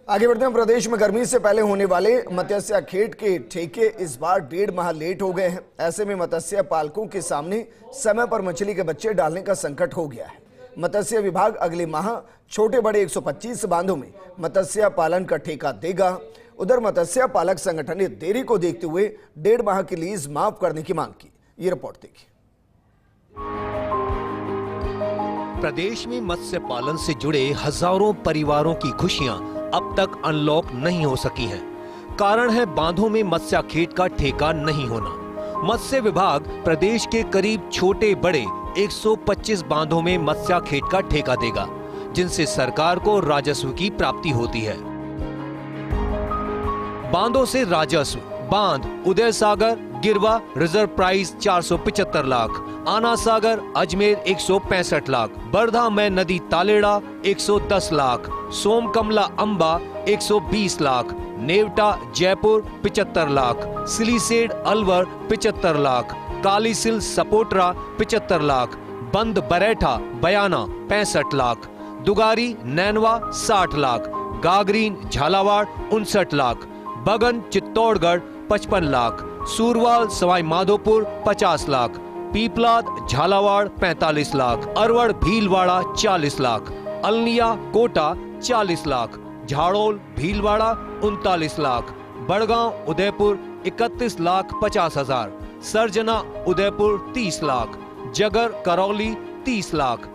आगे बढ़ते हैं। प्रदेश में गर्मी से पहले होने वाले मत्स्य खेत के ठेके इस बार 1.5 माह लेट हो गए हैं। ऐसे में मत्स्य पालकों के सामने समय पर मछली के बच्चे डालने का संकट हो गया है। मत्स्य विभाग अगले माह छोटे बड़े 125 बांधों में मत्स्य पालन का ठेका देगा। उधर मत्स्य पालक संगठन ने देरी को देखते हुए 1.5 माह की लीज माफ करने की मांग की। ये रिपोर्ट देखिए। प्रदेश में मत्स्य पालन से जुड़े हजारों परिवारों की खुशियां अब तक अनलॉक नहीं हो सकी हैं। कारण है बांधों में मत्स्य खेत का ठेका नहीं होना। मत्स्य विभाग प्रदेश के करीब छोटे बड़े 125 बांधों में मत्स्य खेत का ठेका देगा, जिनसे सरकार को राजस्व की प्राप्ति होती है। बांधों से राजस्व: बांध उदय सागर गिरवा रिजर्व प्राइस 475 लाख, आना सागर अजमेर 165 लाख, बरधा में नदी तालेड़ा 110 लाख, सोम कमला अंबा 120 लाख, नेवटा जयपुर 75 लाख, सिलीसेड अलवर 75 लाख, कालीसिल सपोटरा 75 लाख, बंद बरेठा बयाना 65 लाख, दुगारी नैनवा 60 लाख, गागरीन झालावाड़ 59 लाख, बगन चित्तौड़गढ़ 55 लाख, सूरवाल सवाई माधोपुर 50 लाख, पीपलाद झालावाड़ 45 लाख, अरवड़ भीलवाड़ा 40 लाख, अलनिया कोटा 40 लाख, झाड़ोल भीलवाड़ा 39 लाख, बड़गांव उदयपुर 31 लाख 50 हजार, सरजना उदयपुर 30 लाख, जगर करौली 30 लाख।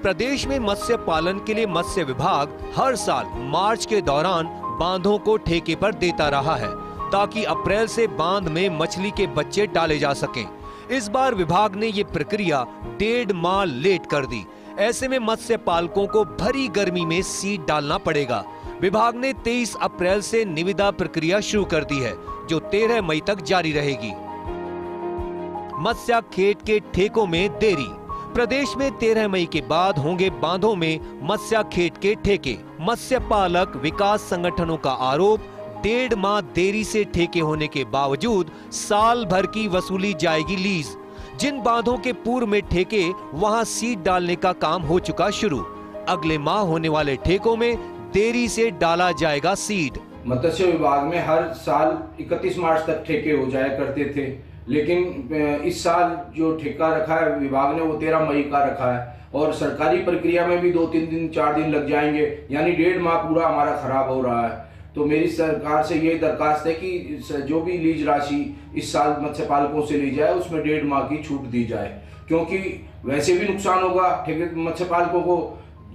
प्रदेश में मत्स्य पालन के लिए मत्स्य विभाग हर साल मार्च के दौरान बांधों को ठेके पर देता रहा है, ताकि अप्रैल से बांध में मछली के बच्चे डाले जा सकें। इस बार विभाग ने ये प्रक्रिया 1.5 माह लेट कर दी। ऐसे में मत्स्य पालकों को भरी गर्मी में सीड डालना पड़ेगा। विभाग ने 23 अप्रैल से निविदा प्रक्रिया शुरू कर दी है, जो 13 मई तक जारी रहेगी। मत्स्य खेत के ठेकों में देरी: प्रदेश में 13 मई के बाद होंगे बांधों में मत्स्य खेत के ठेके। मत्स्य पालक विकास संगठनों का आरोप: 1.5 माह देरी से ठेके होने के बावजूद साल भर की वसूली जाएगी लीज। जिन बांधों के पूर्व में ठेके, वहां सीड डालने का काम हो चुका शुरू। अगले माह होने वाले ठेकों में देरी से डाला जाएगा सीड। मत्स्य विभाग में हर साल 31 मार्च तक ठेके हो जाया करते थे, लेकिन इस साल जो ठेका रखा है विभाग ने वो 13 मई का रखा है, और सरकारी प्रक्रिया में भी 2-3 दिन 4 दिन लग जाएंगे, यानी 1.5 माह पूरा हमारा खराब हो रहा है। तो मेरी सरकार से ये दरखास्त है कि जो भी लीज राशि इस साल मत्स्य पालकों से ली जाए उसमें 1.5 माह की छूट दी जाए, क्योंकि वैसे भी नुकसान होगा ठेके मत्स्य पालकों को।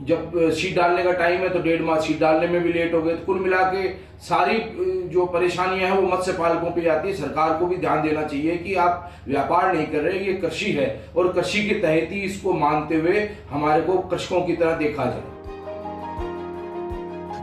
जब सीड डालने का टाइम है तो 1.5 माह सीड डालने में भी लेट हो गए। तो कुल मिला के सारी जो परेशानियां हैं वो मत्स्य पालकों पे आती है। सरकार को भी ध्यान देना चाहिए कि आप व्यापार नहीं कर रहे, ये कृषि है, और कृषि के तहत ही इसको मानते हुए हमारे को कृषकों की तरह देखा जाए।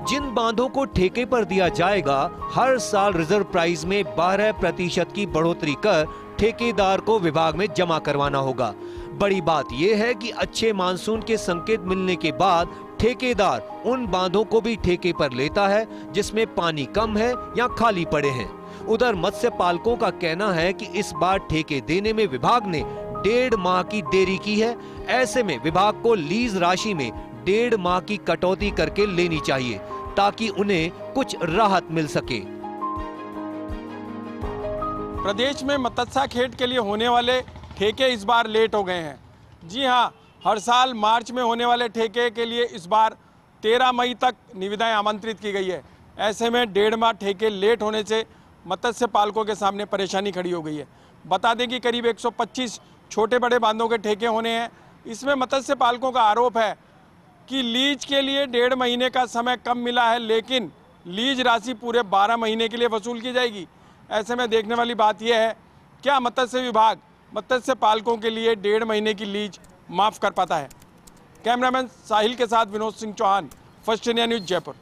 जिन बांधों को ठेके पर दिया जाएगा, हर साल रिजर्व प्राइस में 12% की बढ़ोतरी कर ठेकेदार को विभाग में जमा करवाना होगा। बड़ी बात यह है कि अच्छे मानसून के संकेत मिलने के बाद ठेकेदार उन बांधों को भी ठेके पर लेता है जिसमें पानी कम है या खाली पड़े हैं। उधर मत्स्य पालकों का कहना है कि इस बार ठेके देने में विभाग ने 1.5 माह की देरी की है। ऐसे में विभाग को लीज राशि में 1.5 माह की कटौती करके लेनी चाहिए, ताकि उन्हें कुछ राहत मिल सके। प्रदेश में मत्स्य खेत के लिए होने वाले ठेके इस बार लेट हो गए हैं। जी हां, हर साल मार्च में होने वाले ठेके के लिए इस बार 13 मई तक निविदाएं आमंत्रित की गई है। ऐसे में 1.5 माह ठेके लेट होने से मत्स्य पालकों के सामने परेशानी खड़ी हो गई है। बता दें कि करीब 125 छोटे बड़े बांधों के ठेके होने हैं। इसमें मत्स्य पालकों का आरोप है कि लीज के लिए 1.5 महीने का समय कम मिला है, लेकिन लीज राशि पूरे 12 महीने के लिए वसूल की जाएगी। ऐसे में देखने वाली बात यह है, क्या मत्स्य विभाग मत्स्य पालकों के लिए 1.5 महीने की लीज माफ कर पाता है। कैमरामैन साहिल के साथ Vinod Singh Chauhan, first India news, Jaipur.